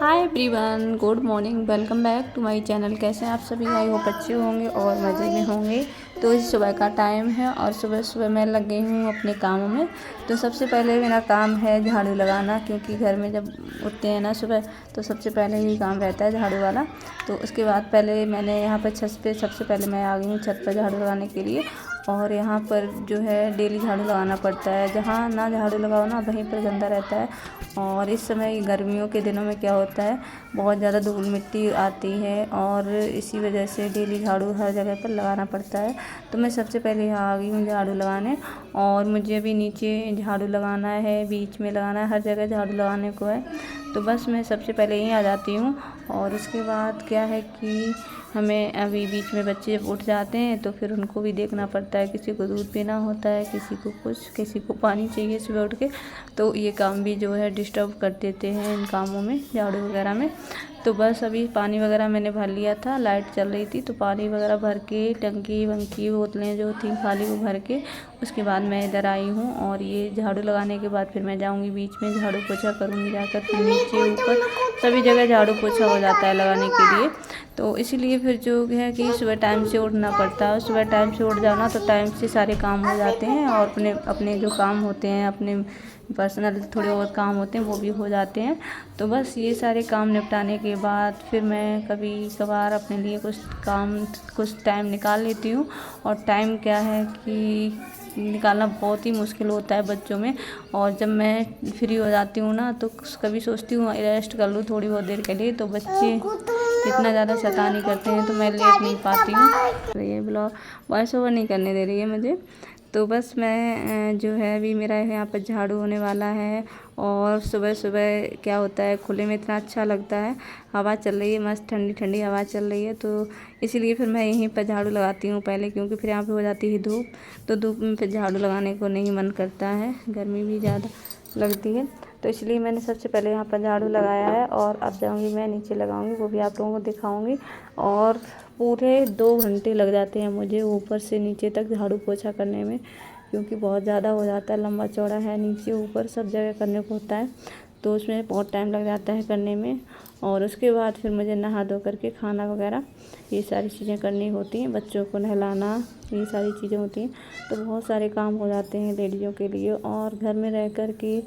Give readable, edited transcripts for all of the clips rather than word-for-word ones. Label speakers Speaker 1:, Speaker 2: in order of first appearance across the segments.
Speaker 1: Hi everyone, good morning. Welcome back to my channel. कैसे हैं आप सभी? आई होप अच्छे होंगे और मज़े में होंगे। तो इस सुबह का टाइम है और सुबह सुबह मैं लग गई हूँ अपने कामों में। तो सबसे पहले मेरा काम है झाड़ू लगाना, क्योंकि घर में जब उठते हैं ना सुबह तो सबसे पहले ही काम रहता है झाड़ू वाला। तो उसके बाद पहले मैंने यहाँ पर छत पे सबसे पहले मैं आ गई हूँ छत पर झाड़ू लगाने के लिए। और यहाँ पर जो है डेली झाड़ू लगाना पड़ता है, जहाँ ना झाड़ू लगाओ ना वहीं पर गंदा रहता है। और इस समय गर्मियों के दिनों में क्या होता है, बहुत ज़्यादा धूल मिट्टी आती है और इसी वजह से डेली झाड़ू हर जगह पर लगाना पड़ता है। तो मैं सबसे पहले यहाँ आ गई हूँ झाड़ू लगाने। और मुझे अभी नीचे झाड़ू लगाना है, बीच में लगाना है, हर जगह झाड़ू लगाने को है। तो बस मैं सबसे पहले यहीं आ जाती हूँ। और उसके बाद क्या है कि हमें अभी बीच में बच्चे जब उठ जाते हैं तो फिर उनको भी देखना पड़ता है। किसी को दूध पीना होता है, किसी को कुछ, किसी को पानी चाहिए सुबह उठ के। तो ये काम भी जो है डिस्टर्ब कर देते हैं इन कामों में, झाड़ू वगैरह में। तो बस अभी पानी वगैरह मैंने भर लिया था, लाइट चल रही थी तो पानी वगैरह भर के टंकी वंकी बोतलें जो थी खाली वो भर के उसके बाद मैं इधर आई हूँ। और ये झाड़ू लगाने के बाद फिर मैं जाऊँगी बीच में, झाड़ू पोछा करूँगी जाकर, फिर नीचे ऊपर सभी जगह झाड़ू पोछा हो जाता है लगाने के लिए। तो इसीलिए फिर जो है कि सुबह टाइम से उठना पड़ता है। सुबह टाइम से उठ जाना तो टाइम से सारे काम हो जाते हैं और अपने अपने जो काम होते हैं, अपने पर्सनल थोड़े और काम होते हैं वो भी हो जाते हैं। तो बस ये सारे काम निपटाने के बाद फिर मैं कभी कभार अपने लिए कुछ टाइम निकाल लेती हूँ। और टाइम क्या है कि निकालना बहुत ही मुश्किल होता है बच्चों में। और जब मैं फ्री हो जाती हूँ ना तो कभी सोचती हूँ रेस्ट कर लूँ थोड़ी बहुत देर के लिए, तो बच्चे इतना ज़्यादा शैतानी करते हैं तो मैं लेट नहीं पाती हूँ। ये ब्लॉग वॉइस ओवर नहीं करने दे रही है मुझे। तो बस मैं जो है अभी मेरा यहाँ पर झाड़ू होने वाला है। और सुबह सुबह क्या होता है, खुले में इतना अच्छा लगता है, हवा चल रही है, मस्त ठंडी ठंडी हवा चल रही है। तो इसीलिए फिर मैं यहीं पर झाड़ू लगाती हूँ पहले, क्योंकि फिर यहाँ पे हो जाती है धूप। तो धूप में फिर झाड़ू लगाने को नहीं मन करता है, गर्मी भी ज़्यादा लगती है। तो इसलिए मैंने सबसे पहले यहाँ पर झाड़ू लगाया है। और अब जाऊँगी मैं नीचे लगाऊँगी, वो भी आप लोगों को दिखाऊँगी। और पूरे 2 घंटे लग जाते हैं मुझे ऊपर से नीचे तक झाड़ू पोछा करने में, क्योंकि बहुत ज़्यादा हो जाता है, लंबा चौड़ा है, नीचे ऊपर सब जगह करने को होता है। तो उसमें बहुत टाइम लग जाता है करने में। और उसके बाद फिर मुझे नहा धो करके खाना वगैरह ये सारी चीज़ें करनी होती हैं, बच्चों को नहलाना, ये सारी चीज़ें होती हैं। तो बहुत सारे काम हो जाते हैं लेडीज़ों के लिए। और घर में रह कर के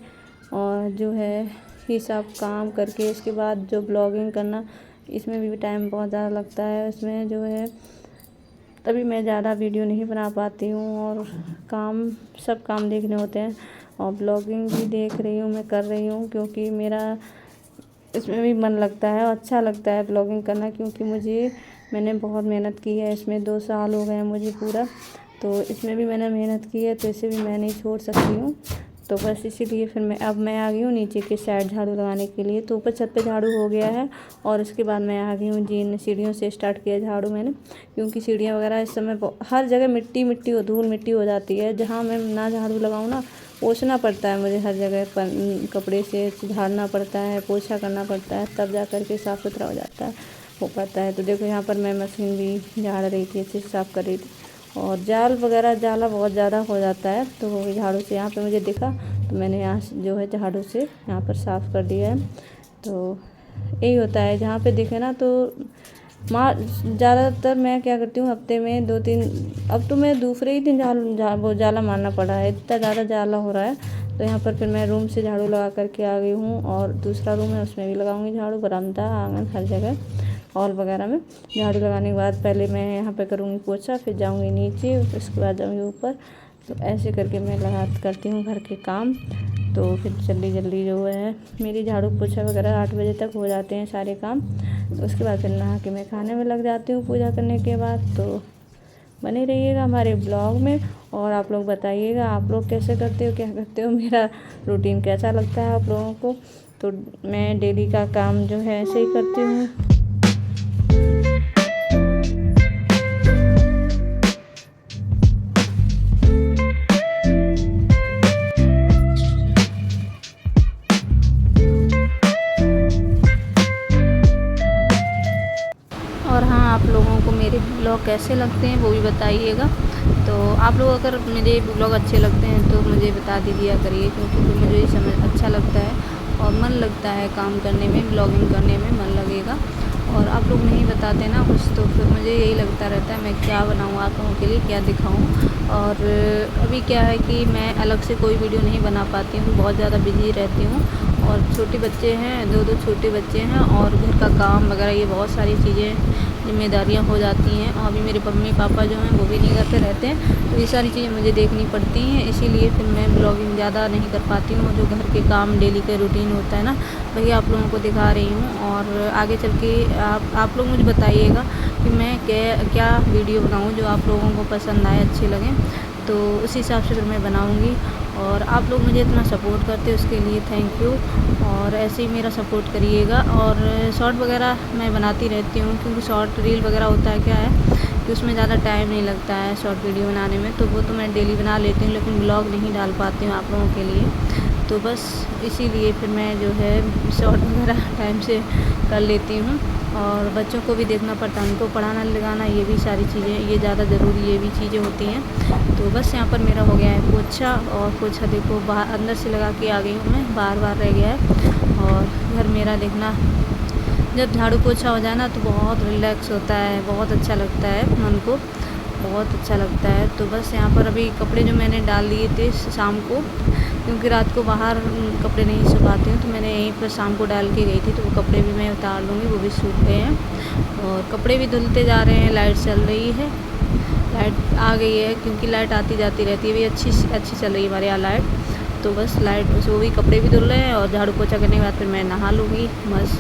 Speaker 1: और जो है ये सब काम करके उसके बाद जो ब्लॉगिंग करना, इसमें भी टाइम बहुत ज़्यादा लगता है। इसमें जो है तभी मैं ज़्यादा वीडियो नहीं बना पाती हूँ। और सब काम देखने होते हैं। और ब्लॉगिंग भी देख रही हूँ, मैं कर रही हूँ, क्योंकि मेरा इसमें भी मन लगता है और अच्छा लगता है ब्लॉगिंग करना। क्योंकि मैंने बहुत मेहनत की है इसमें, 2 साल हो गए हैं मुझे पूरा। तो इसमें भी मैंने मेहनत की है, तो इसे भी मैं नहीं छोड़ सकती हूँ। तो बस इसीलिए फिर मैं आ गई हूँ नीचे के साइड झाड़ू लगाने के लिए। तो ऊपर छत पे झाड़ू हो गया है और उसके बाद मैं आ गई हूँ जिन सीढ़ियों से स्टार्ट किया झाड़ू मैंने, क्योंकि सीढ़ियाँ वगैरह इस समय हर जगह मिट्टी मिट्टी और धूल मिट्टी हो जाती है। जहाँ मैं ना झाड़ू लगाऊँ ना, पोंछना पड़ता है मुझे, हर जगह पर कपड़े से झाड़ना पड़ता है, पोछा करना पड़ता है, तब जा कर के साफ़ सुथरा हो पाता है। तो देखो यहाँ पर मैं मशीन भी झाड़ रही थी, अच्छे से साफ़ कर रही थी। और जाला बहुत ज़्यादा हो जाता है, तो वो झाड़ू से यहाँ पे मुझे दिखा तो मैंने यहाँ जो है झाड़ू से यहाँ पर साफ़ कर दिया है। तो यही होता है, जहाँ पे दिखे ना तो ज़्यादातर मैं क्या करती हूँ, हफ्ते में 2-3, अब तो मैं दूसरे ही दिन वो जाला मारना पड़ा है, इतना ज़्यादा जाला हो रहा है। तो यहाँ पर फिर मैं रूम से झाड़ू लगा करके आ गई हूँ। और दूसरा रूम है उसमें भी लगाऊंगी झाड़ू, बरामदा, आंगन, हर जगह हॉल वगैरह में झाड़ू लगाने के बाद पहले मैं यहाँ पे करूँगी पोछा, फिर जाऊँगी नीचे, उसके बाद जाऊँगी ऊपर। तो ऐसे करके मैं करती हूँ घर के काम। तो फिर जल्दी जल्दी जो है मेरी झाड़ू पोछा वगैरह 8 बजे तक हो जाते हैं सारे काम। तो उसके बाद फिर नहा के मैं खाने में लग जाती हूँ पूजा करने के बाद। तो बने रहिएगा हमारे ब्लॉग में और आप लोग बताइएगा आप लोग कैसे करते हो, क्या करते हो, मेरा रूटीन कैसा लगता है आप लोगों को। तो मैं डेली का काम जो है ऐसे ही करती हूँ। और हाँ, आप लोगों को मेरे ब्लॉग कैसे लगते हैं वो भी बताइएगा। तो आप लोग अगर मेरे ब्लॉग अच्छे लगते हैं तो मुझे बता दीजिए करिए, क्योंकि मुझे समझ अच्छा लगता है। और मन लगता है काम करने में, ब्लॉगिंग करने में मन लगेगा। और आप लोग नहीं बताते ना कुछ, तो फिर मुझे यही लगता रहता है मैं क्या बनाऊँ आप लोगों के लिए, क्या दिखाऊँ। और अभी क्या है कि मैं अलग से कोई वीडियो नहीं बना पाती हूँ, बहुत ज़्यादा बिजी रहती हूँ। और छोटे बच्चे हैं, दो छोटे बच्चे हैं, और घर का काम वगैरह ये बहुत सारी चीज़ें ज़िम्मेदारियाँ हो जाती हैं। और अभी मेरे मम्मी पापा जो हैं वो भी नहीं घर पे रहते हैं, तो ये सारी चीज़ें मुझे देखनी पड़ती हैं। इसीलिए फिर मैं ब्लॉगिंग ज़्यादा नहीं कर पाती हूँ। जो घर के काम डेली का रूटीन होता है ना, वही आप लोगों को दिखा रही हूँ। और आगे चल के आप लोग मुझे बताइएगा कि मैं क्या वीडियो बनाऊँ जो आप लोगों को पसंद आए, अच्छे लगें, तो उसी हिसाब से फिर मैं बनाऊँगी। और आप लोग मुझे इतना सपोर्ट करते हैं उसके लिए थैंक यू। और ऐसे ही मेरा सपोर्ट करिएगा। और शॉर्ट वगैरह मैं बनाती रहती हूँ, क्योंकि शॉर्ट रील वगैरह होता है क्या है कि उसमें ज़्यादा टाइम नहीं लगता है शॉर्ट वीडियो बनाने में, तो वो तो मैं डेली बना लेती हूँ, लेकिन ब्लॉग नहीं डाल पाती हूँ आप लोगों के लिए। तो बस इसीलिए फिर मैं जो है शॉर्ट वगैरह टाइम से कर लेती हूँ। और बच्चों को भी देखना पड़ता है, उनको पढ़ाना लिखाना, ये भी सारी चीज़ें, ये ज़्यादा ज़रूरी ये भी चीज़ें होती हैं। तो बस यहाँ पर मेरा हो गया है पोछा, और पोछा देखो बाहर अंदर से लगा के आ गई हूँ मैं, बार रह गया है। और घर मेरा देखना, जब झाड़ू पोछा हो जाए ना तो बहुत रिलैक्स होता है, बहुत अच्छा लगता है मन को, बहुत अच्छा लगता है। तो बस यहाँ पर अभी कपड़े जो मैंने डाल दिए थे शाम को, क्योंकि रात को बाहर कपड़े नहीं सुखाती हूँ, तो मैंने यहीं पर शाम को डाल के गई थी, तो वो कपड़े भी मैं उतार लूँगी, वो भी सूख गए हैं। और कपड़े भी धुलते जा रहे हैं। लाइट चल रही है, लाइट आ गई है, क्योंकि लाइट आती जाती रहती है, भी अच्छी चल रही है हमारे यहाँ लाइट। तो बस लाइट वो भी कपड़े भी धुल रहे हैं, और झाड़ू पोछा करने के बाद फिर मैं नहा लूँगी बस।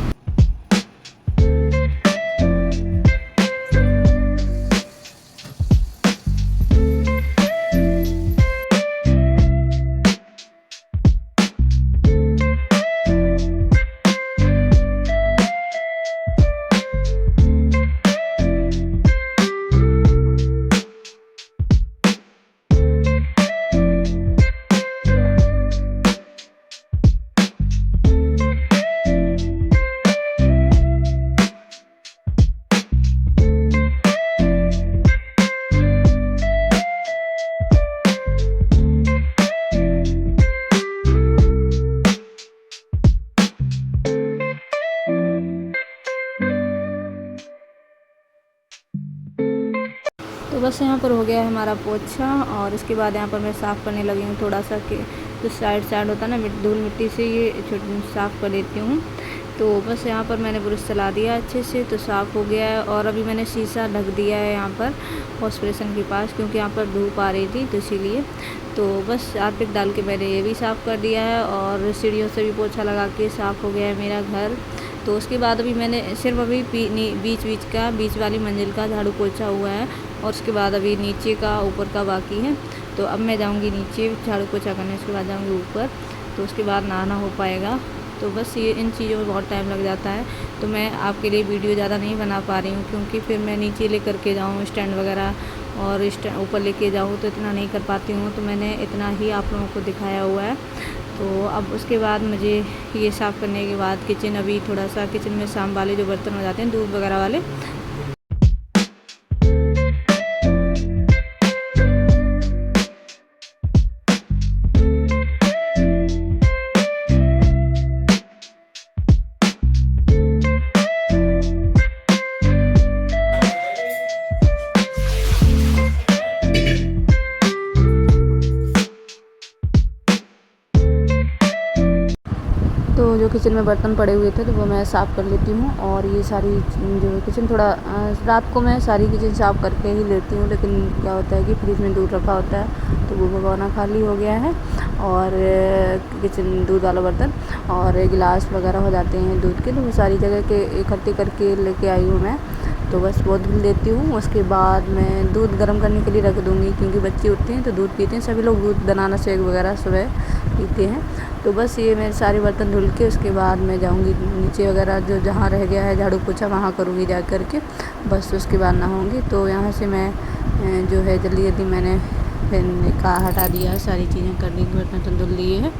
Speaker 1: तो बस यहाँ पर हो गया है हमारा पोछा। और इसके बाद यहाँ पर मैं साफ़ करने लगी हूँ थोड़ा सा, कि जो साइड होता है ना धूल मिट्टी से, ये छोटी साफ़ कर देती हूँ। तो बस यहाँ पर मैंने ब्रश चला दिया अच्छे से, तो साफ़ हो गया है। और अभी मैंने शीशा ढक दिया है यहाँ पर वॉश बेसिन के पास, क्योंकि यहाँ पर धूप आ रही थी, तो इसीलिए। तो बस हार्पिक डाल के मैंने ये भी साफ़ कर दिया है। और सीढ़ियों से भी पोछा लगा के साफ़ हो गया है मेरा घर। तो उसके बाद अभी मैंने सिर्फ अभी बीच वाली मंजिल का झाड़ू पोछा हुआ है, और उसके बाद अभी नीचे का ऊपर का बाकी है। तो अब मैं जाऊंगी नीचे झाड़ू पोछा करने, उसके बाद जाऊंगी ऊपर, तो उसके बाद नहाना हो पाएगा। तो बस ये इन चीज़ों में बहुत टाइम लग जाता है, तो मैं आपके लिए वीडियो ज़्यादा नहीं बना पा रही हूँ, क्योंकि फिर मैं नीचे लेकर के जाऊँ स्टैंड वगैरह, और ऊपर लेके जाऊँ, तो इतना नहीं कर पाती हूँ। तो मैंने इतना ही आप लोगों को दिखाया हुआ है। तो अब उसके बाद मुझे ये साफ़ करने के बाद किचन, अभी थोड़ा सा किचन में शाम वाले जो बर्तन हो जाते हैं दूध वगैरह वाले, तो जो किचन में बर्तन पड़े हुए थे तो वो मैं साफ़ कर लेती हूँ। और ये सारी जो किचन थोड़ा रात को मैं सारी किचन साफ़ करके ही लेती हूँ, लेकिन क्या होता है कि फ्रिज में दूध रखा होता है, तो वो भगोना खाली हो गया है। और किचन दूध वाला बर्तन और गिलास वगैरह हो जाते हैं दूध के, तो वो सारी जगह के इकट्ठे करके लेके आई हूँ मैं। तो बस वो धुल देती हूँ। उसके बाद मैं दूध गर्म करने के लिए रख दूँगी, क्योंकि बच्चे उठते हैं तो दूध पीते हैं, सभी लोग दूध बनाना शेक वगैरह सुबह पीते हैं। तो बस ये मेरे सारे बर्तन धुल के उसके बाद मैं जाऊँगी नीचे वगैरह, जो जहाँ रह गया है झाड़ू पोछा वहाँ करूँगी जा कर के, बस उसके बाद नहाऊँगी। तो यहाँ से मैं जो है जल्दी मैंने फिर का हटा दिया है, सारी चीज़ें कर दी, बर्तन धुल लिए हैं।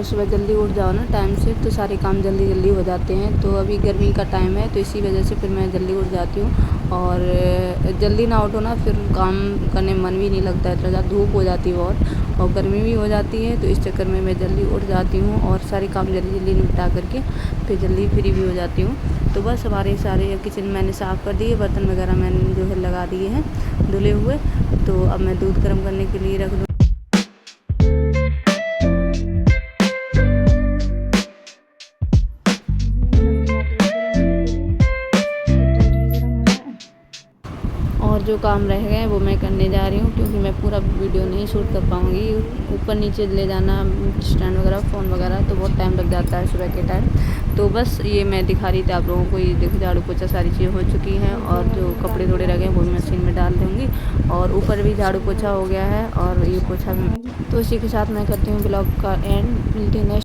Speaker 1: सुबह जल्दी उठ जाओ ना टाइम से तो सारे काम जल्दी जल्दी हो जाते हैं। तो अभी गर्मी का टाइम है तो इसी वजह से फिर मैं जल्दी उठ जाती हूँ। और जल्दी ना उठो ना फिर काम करने में मन भी नहीं लगता है, इतना ज़्यादा धूप हो जाती है बहुत और गर्मी भी हो जाती है। तो इस चक्कर में मैं जल्दी उठ जाती हूँ और सारे काम जल्दी जल्दी निपटा करके फिर जल्दी फ्री भी हो जाती हूँ। तो बस हमारे सारे किचन मैंने साफ़ कर दिए, बर्तन वगैरह मैंने जो है लगा दिए हैं धुले हुए। तो अब मैं दूध गर्म करने के लिए रख दूँ। और जो काम रह गए हैं वो मैं करने जा रही हूँ, क्योंकि मैं पूरा वीडियो नहीं शूट कर पाऊँगी। ऊपर नीचे ले जाना स्टैंड वगैरह फ़ोन वगैरह तो बहुत टाइम लग जाता है सुबह के टाइम। तो बस ये मैं दिखा रही थी आप लोगों को। ये देखो झाड़ू पोछा सारी चीज़ें हो चुकी हैं और जो कपड़े थोड़े रह गए वो मशीन में डाल दूँगी। और ऊपर भी झाड़ू पोछा हो गया है और ये पोछा। तो इसी के साथ मैं करती हूँ ब्लॉग का एंड। मिलती है नेक्स्ट